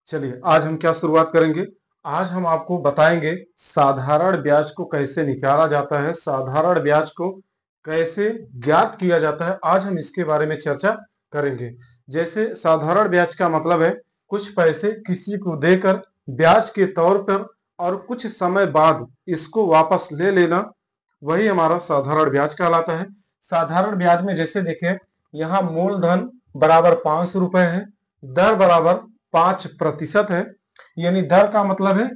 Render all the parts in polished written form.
चलिए आज हम क्या शुरुआत करेंगे। आज हम आपको बताएंगे साधारण ब्याज को कैसे निकाला जाता है, साधारण ब्याज को कैसे ज्ञात किया जाता है। आज हम इसके बारे में चर्चा करेंगे। जैसे साधारण ब्याज का मतलब है कुछ पैसे किसी को देकर ब्याज के तौर पर और कुछ समय बाद इसको वापस ले लेना, वही हमारा साधारण ब्याज कहलाता है। साधारण ब्याज में जैसे देखिए, यहाँ मूलधन बराबर 500 रुपए है, दर बराबर 5% है। यानी दर का मतलब है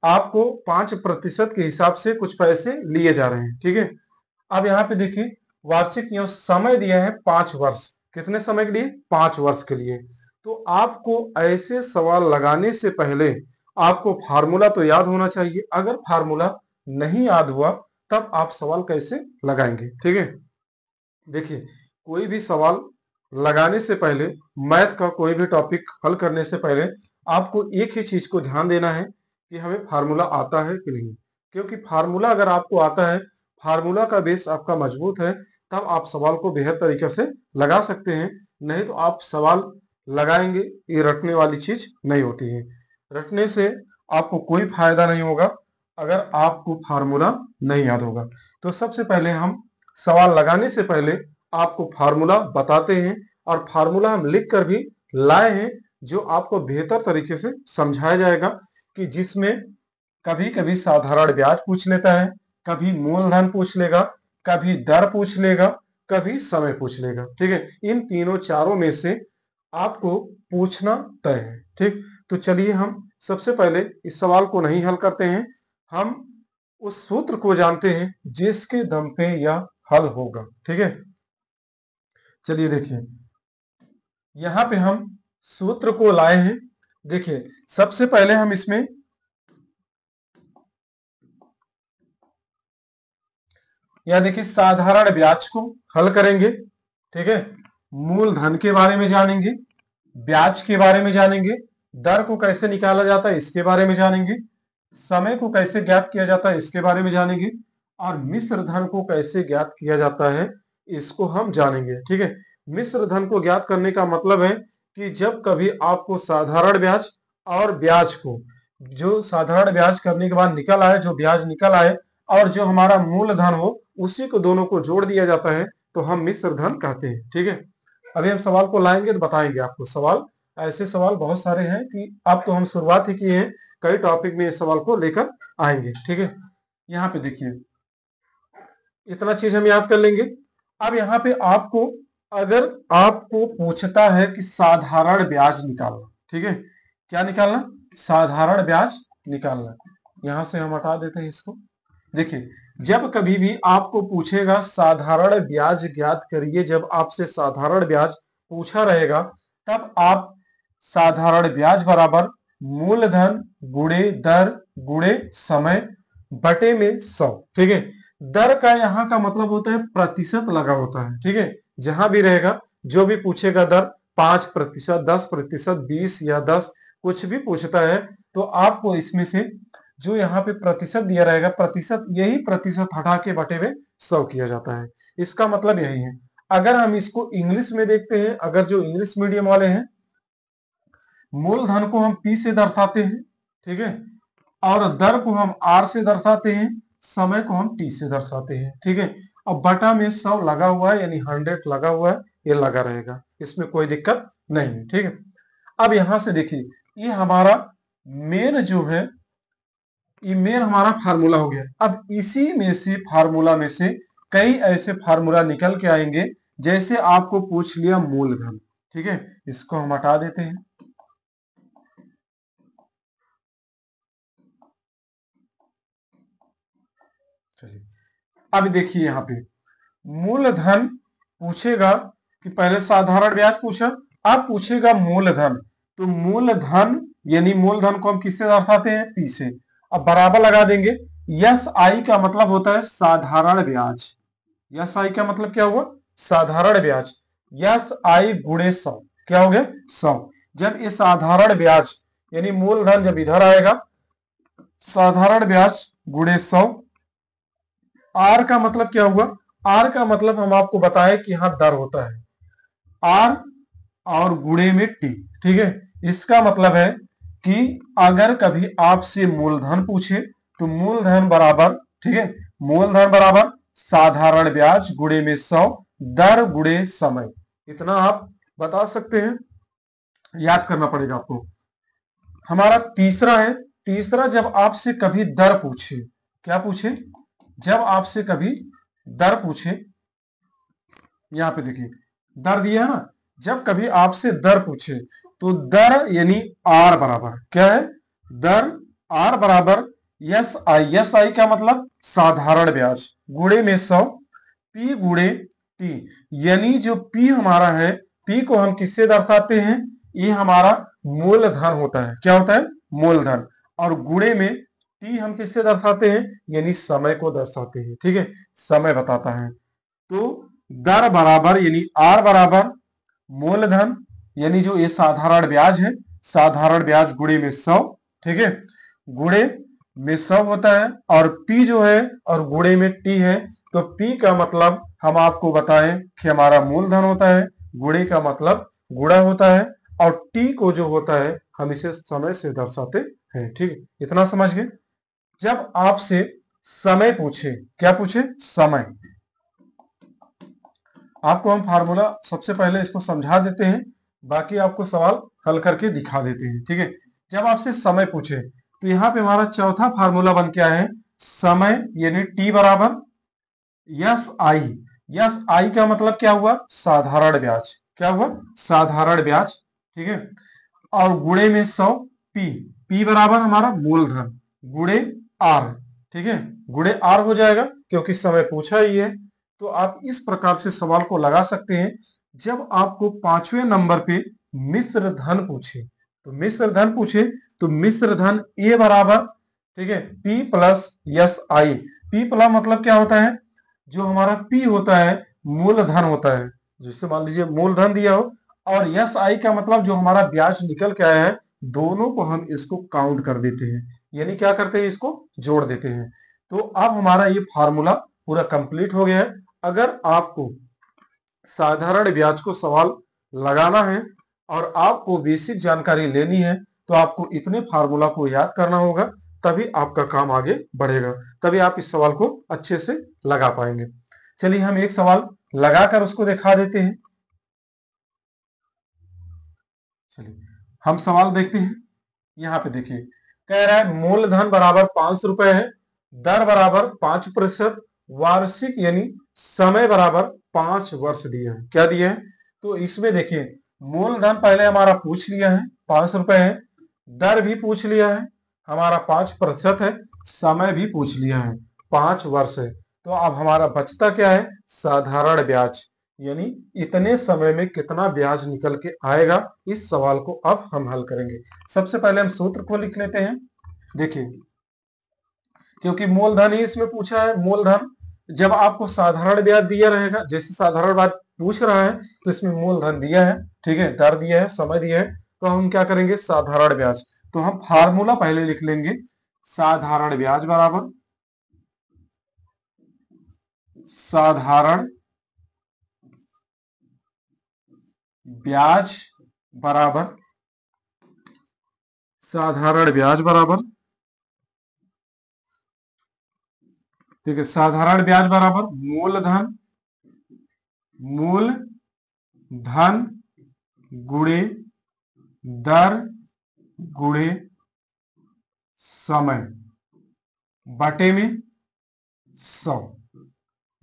आपको 5% के हिसाब से कुछ पैसे लिए जा रहे हैं। ठीक है, अब यहाँ पे देखिए वार्षिक यहाँ समय दिया है 5 वर्ष। कितने समय के लिए? 5 वर्ष के लिए। तो आपको ऐसे सवाल लगाने से पहले आपको फार्मूला तो याद होना चाहिए। अगर फार्मूला नहीं याद हुआ तब आप सवाल कैसे लगाएंगे? ठीक है, देखिए कोई भी सवाल लगाने से पहले, मैथ का कोई भी टॉपिक हल करने से पहले आपको एक ही चीज को ध्यान देना है कि हमें फार्मूला आता है कि नहीं। क्योंकि फार्मूला अगर आपको आता है, फार्मूला का बेस आपका मजबूत है, तब आप सवाल को बेहतर तरीके से लगा सकते हैं। नहीं तो आप सवाल लगाएंगे, ये रटने वाली चीज नहीं होती है। रटने से आपको कोई फायदा नहीं होगा अगर आपको फार्मूला नहीं याद होगा। तो सबसे पहले हम सवाल लगाने से पहले आपको फार्मूला बताते हैं, और फार्मूला हम लिख कर भी लाए हैं जो आपको बेहतर तरीके से समझाया जाएगा, कि जिसमें कभी कभी साधारण ब्याज पूछ लेता है, कभी मूलधन पूछ लेगा, कभी दर पूछ लेगा, कभी समय पूछ लेगा। ठीक है, इन तीनों चारों में से आपको पूछना तय है। ठीक, तो चलिए हम सबसे पहले इस सवाल को नहीं हल करते हैं, हम उस सूत्र को जानते हैं जिसके दम पे यह हल होगा। ठीक है, चलिए देखिए यहां पे हम सूत्र को लाए हैं। देखिए सबसे पहले हम इसमें यह देखिए साधारण ब्याज को हल करेंगे। ठीक है, मूलधन के बारे में जानेंगे, ब्याज के बारे में जानेंगे, दर को कैसे निकाला जाता है इसके बारे में जानेंगे, समय को कैसे ज्ञात किया जाता है इसके बारे में जानेंगे, और मिश्र धन को कैसे ज्ञात किया जाता है इसको हम जानेंगे। ठीक है, मिश्र धन को ज्ञात करने का मतलब है कि जब कभी आपको साधारण ब्याज और ब्याज को, जो साधारण ब्याज करने के बाद निकल आए, जो ब्याज निकल आए और जो हमारा मूलधन हो, उसी को दोनों को जोड़ दिया जाता है, तो हम मिश्र धन कहते हैं। ठीक है, अभी हम सवाल को लाएंगे तो बताएंगे आपको। सवाल, ऐसे सवाल बहुत सारे हैं कि अब तो हम शुरुआत ही किए हैं, कई टॉपिक में इस सवाल को लेकर आएंगे। ठीक है, यहाँ पे देखिए इतना चीज हम याद कर लेंगे। अब यहाँ पे आपको, अगर आपको पूछता है कि साधारण ब्याज निकालना, ठीक है, क्या निकालना? साधारण ब्याज निकालना। यहां से हम हटा देते हैं इसको। देखिए जब कभी भी आपको पूछेगा साधारण ब्याज ज्ञात करिए, जब आपसे साधारण ब्याज पूछा रहेगा, तब आप साधारण ब्याज बराबर मूलधन गुणे दर गुणे समय बटे में 100। ठीक है, दर का यहाँ का मतलब होता है प्रतिशत लगा होता है। ठीक है, जहां भी रहेगा, जो भी पूछेगा दर 5%, 10%, 20 या 10, कुछ भी पूछता है तो आपको इसमें से जो यहाँ पे प्रतिशत दिया रहेगा, प्रतिशत, यही प्रतिशत हटा के बटे में 100 किया जाता है। इसका मतलब यही है। अगर हम इसको इंग्लिश में देखते हैं, अगर जो इंग्लिश मीडियम वाले हैं, मूलधन को हम पी से दर्शाते हैं, ठीक है, और दर को हम आर से दर्शाते हैं, समय को हम टी से दर्शाते हैं। ठीक है, अब बटा में 100 लगा हुआ है, यानी 100 लगा हुआ है, ये लगा रहेगा, इसमें कोई दिक्कत नहीं है। ठीक है, अब यहां से देखिए ये हमारा मेन जो है, ये मेन हमारा फार्मूला हो गया। अब इसी में से, फार्मूला में से कई ऐसे फार्मूला निकल के आएंगे, जैसे आपको पूछ लिया मूलधन। ठीक है, इसको हम हटा देते हैं। चलिए अब देखिए यहाँ पे मूलधन पूछेगा, कि पहले साधारण ब्याज पूछा, अब पूछेगा मूलधन। तो मूलधन यानी मूलधन को हम किससे दर्शाते हैं? पी से। अब बराबर लगा देंगे। यस आई का मतलब होता है साधारण ब्याज। यस आई का मतलब क्या हुआ? साधारण ब्याज। यस आई गुणे 100, क्या हो गया? 100। जब ये साधारण ब्याज यानी मूलधन जब इधर आएगा, साधारण ब्याज गुणे 100। आर का मतलब क्या हुआ? आर का मतलब हम आपको बताएं कि यहां दर होता है आर और गुणे में टी। ठीक है, इसका मतलब है कि अगर कभी आपसे मूलधन पूछे तो मूलधन बराबर, ठीक है, मूलधन बराबर साधारण ब्याज गुणे में 100 दर गुणे समय। इतना आप बता सकते हैं, याद करना पड़ेगा आपको। हमारा तीसरा है, तीसरा जब आपसे कभी दर पूछे, क्या पूछे, जब आपसे कभी दर पूछे, यहां पे देखिए दर दिया है ना, जब कभी आपसे दर पूछे तो दर यानी आर बराबर क्या है, दर आर बराबर यस आई, यस आई का मतलब साधारण ब्याज गुणे में 100 पी गुणे टी, यानी जो पी हमारा है, पी को हम किससे दर्शाते हैं, ये हमारा मूलधन होता है, क्या होता है, मूलधन, और गुणे में टी हम किससे दर्शाते हैं, यानी समय को दर्शाते हैं, ठीक है, समय बताता है। तो दर बराबर यानी आर बराबर मूलधन यानी जो ये साधारण ब्याज है, साधारण ब्याज गुणे में 100, ठीक है, गुणे में 100 होता है, और पी जो है और गुणे में टी है, तो पी का मतलब हम आपको बताएं कि हमारा मूलधन होता है, गुणे का मतलब गुणा होता है, और टी को जो होता है हम इसे समय से दर्शाते हैं, ठीक है, इतना समझ गए। जब आपसे समय पूछे, क्या पूछे, समय, आपको हम फार्मूला सबसे पहले इसको समझा देते हैं, बाकी आपको सवाल हल करके दिखा देते हैं, ठीक है। जब आपसे समय पूछे तो यहाँ पे हमारा चौथा फार्मूला बन के आया है, समय यानी टी बराबर यस आई, यस आई का मतलब क्या हुआ, साधारण ब्याज, क्या हुआ, साधारण ब्याज, ठीक है, और गुणे में 100 पी, पी बराबर हमारा मूलधन गुणे आर, ठीक है, गुणे आर हो जाएगा क्योंकि समय पूछा ही है। तो आप इस प्रकार से सवाल को लगा सकते हैं। जब आपको 5वें नंबर पे मिश्र धन पूछे, तो मिश्र धन पूछे तो मिश्र धन ए बराबर, ठीक है, P plus yes I, P plus मतलब क्या होता है, जो हमारा पी होता है मूलधन होता है, जिससे मान लीजिए मूलधन दिया हो, और यस आई का मतलब जो हमारा ब्याज निकल के आया है, दोनों को हम इसको काउंट कर देते हैं, यानी क्या करते हैं, इसको जोड़ देते हैं। तो अब हमारा ये फार्मूला पूरा कंप्लीट हो गया है। अगर आपको साधारण ब्याज को सवाल लगाना है और आपको बेसिक जानकारी लेनी है, तो आपको इतने फार्मूला को याद करना होगा, तभी आपका काम आगे बढ़ेगा, तभी आप इस सवाल को अच्छे से लगा पाएंगे। चलिए हम एक सवाल लगाकर उसको दिखा देते हैं। चलिए हम सवाल देखते हैं। यहाँ पे देखिए कह रहा है मूलधन बराबर 500 रुपए है, दर बराबर 5%, वार्षिक यानी समय बराबर 5 वर्ष दिया है, क्या दिया है, तो इसमें देखिए मूलधन पहले हमारा पूछ लिया है 500 रुपए है, दर भी पूछ लिया है हमारा 5% है, समय भी पूछ लिया है 5 वर्ष है। तो अब हमारा बचता क्या है, साधारण ब्याज, यानी इतने समय में कितना ब्याज निकल के आएगा, इस सवाल को अब हम हल करेंगे। सबसे पहले हम सूत्र को लिख लेते हैं। देखिए क्योंकि मूलधन ही इसमें पूछा है, मूलधन जब आपको साधारण ब्याज दिया रहेगा, जैसे साधारण ब्याज पूछ रहा है तो इसमें मूलधन दिया है, ठीक है, दर दिया है, समय दिया है, तो हम क्या करेंगे, साधारण ब्याज, तो हम फार्मूला पहले लिख लेंगे, साधारण ब्याज बराबर साधारण ब्याज बराबर साधारण ब्याज बराबर, ठीक है, साधारण ब्याज बराबर मूलधन, मूलधन गुणे दर गुणे समय बटे में 100,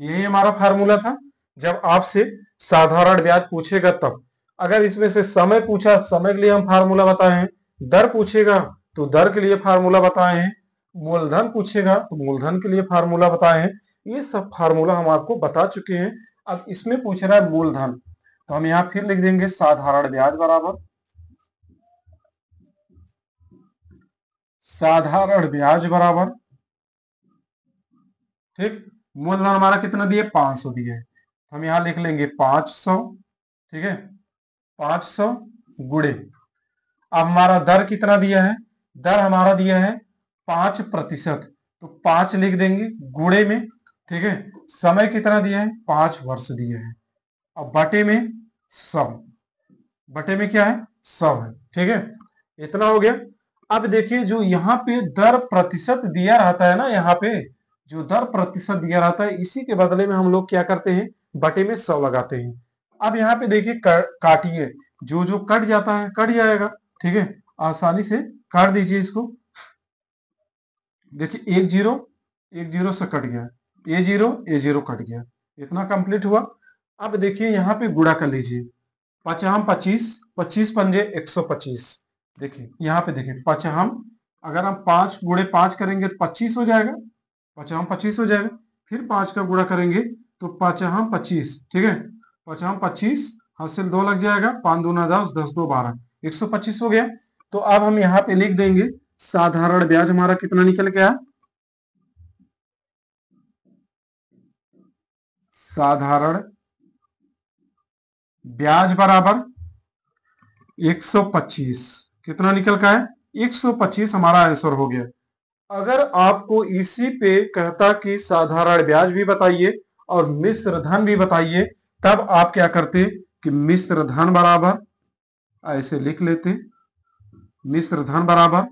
यही हमारा फार्मूला था। जब आपसे साधारण ब्याज पूछेगा तब, अगर इसमें से समय पूछा, समय के लिए हम फार्मूला बताए हैं, दर पूछेगा तो दर के लिए फार्मूला बताए हैं, मूलधन पूछेगा तो मूलधन के लिए फार्मूला बताए हैं, ये सब फार्मूला हम आपको बता चुके हैं। अब इसमें पूछ रहा है मूलधन, तो हम यहां फिर लिख देंगे साधारण ब्याज बराबर साधारण ब्याज बराबर, ठीक, मूलधन हमारा कितना दिए, 500 दिए, हम यहां लिख लेंगे 500, ठीक है, 500 गुणे, अब हमारा दर कितना दिया है, दर हमारा दिया है 5%, तो 5 लिख देंगे गुणे में, ठीक है, समय कितना दिया है, 5 वर्ष दिया है, अब बटे में 100, बटे में क्या है, 100 है, ठीक है, इतना हो गया। अब देखिए जो यहाँ पे दर प्रतिशत दिया रहता है ना, यहाँ पे जो दर प्रतिशत दिया रहता है, इसी के बदले में हम लोग क्या करते हैं, बटे में 100 लगाते हैं। अब यहाँ पे देखिए काटिए, जो जो कट जाता है कट जाएगा, ठीक है, आसानी से काट दीजिए इसको। देखिए एक जीरो से कट गया, ए जीरो कट गया, इतना कंप्लीट हुआ। अब देखिए यहाँ पे गुणा कर लीजिए, पचहम 25, 25 पंजे 125। देखिए यहाँ पे देखिए पचहम, अगर हम 5 गुणे 5 करेंगे तो 25 हो जाएगा, पचहम 25 हो जाएगा। फिर 5 का गुणा करेंगे तो पचहम 25, ठीक है, पचहम 25, हासिल 2 लग जाएगा, 5 दूना 10, 10 दो 12, 125 हो गया। तो अब हम यहाँ पे लिख देंगे साधारण ब्याज हमारा कितना निकल गया, साधारण ब्याज बराबर 125। कितना निकल का है, 125 हमारा आंसर हो गया। अगर आपको इसी पे कहता कि साधारण ब्याज भी बताइए और मिश्र धन भी बताइए, तब आप क्या करते कि मिश्र धन बराबर ऐसे लिख लेते, मिश्र धन बराबर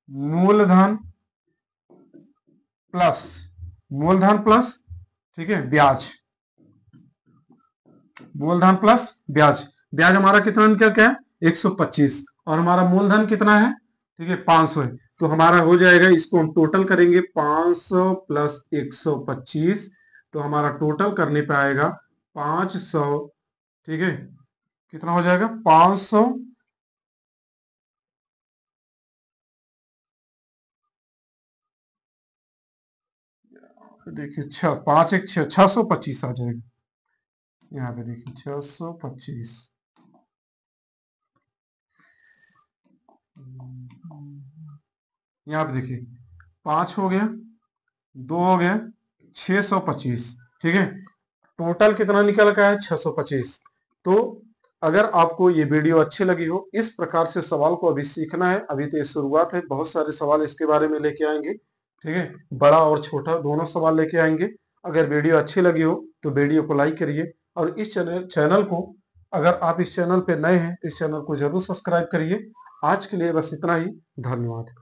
मूलधन प्लस, मूलधन प्लस, ठीक है, ब्याज, मूलधन प्लस ब्याज। ब्याज हमारा कितना निकल क्या है, 125, और हमारा मूलधन कितना है, ठीक है, 500 है। तो हमारा हो जाएगा, इसको हम टोटल करेंगे 500 प्लस 125, तो हमारा टोटल करने पे आएगा 500, ठीक है, कितना हो जाएगा 500, देखिए 5 एक 625 आ जाएगा। यहाँ पे देखिए 625, यहाँ पे देखिए 5 हो गया, 2 हो गया, 625, ठीक है, टोटल कितना निकल का है 625। तो अगर आपको ये वीडियो अच्छी लगी हो, इस प्रकार से सवाल को अभी सीखना है, अभी तो ये शुरुआत है, बहुत सारे सवाल इसके बारे में लेके आएंगे, ठीक है, बड़ा और छोटा दोनों सवाल लेके आएंगे। अगर वीडियो अच्छी लगी हो तो वीडियो को लाइक करिए, और इस चैनल को, अगर आप इस चैनल पे नए हैं, इस चैनल को जरूर सब्सक्राइब करिए। आज के लिए बस इतना ही, धन्यवाद।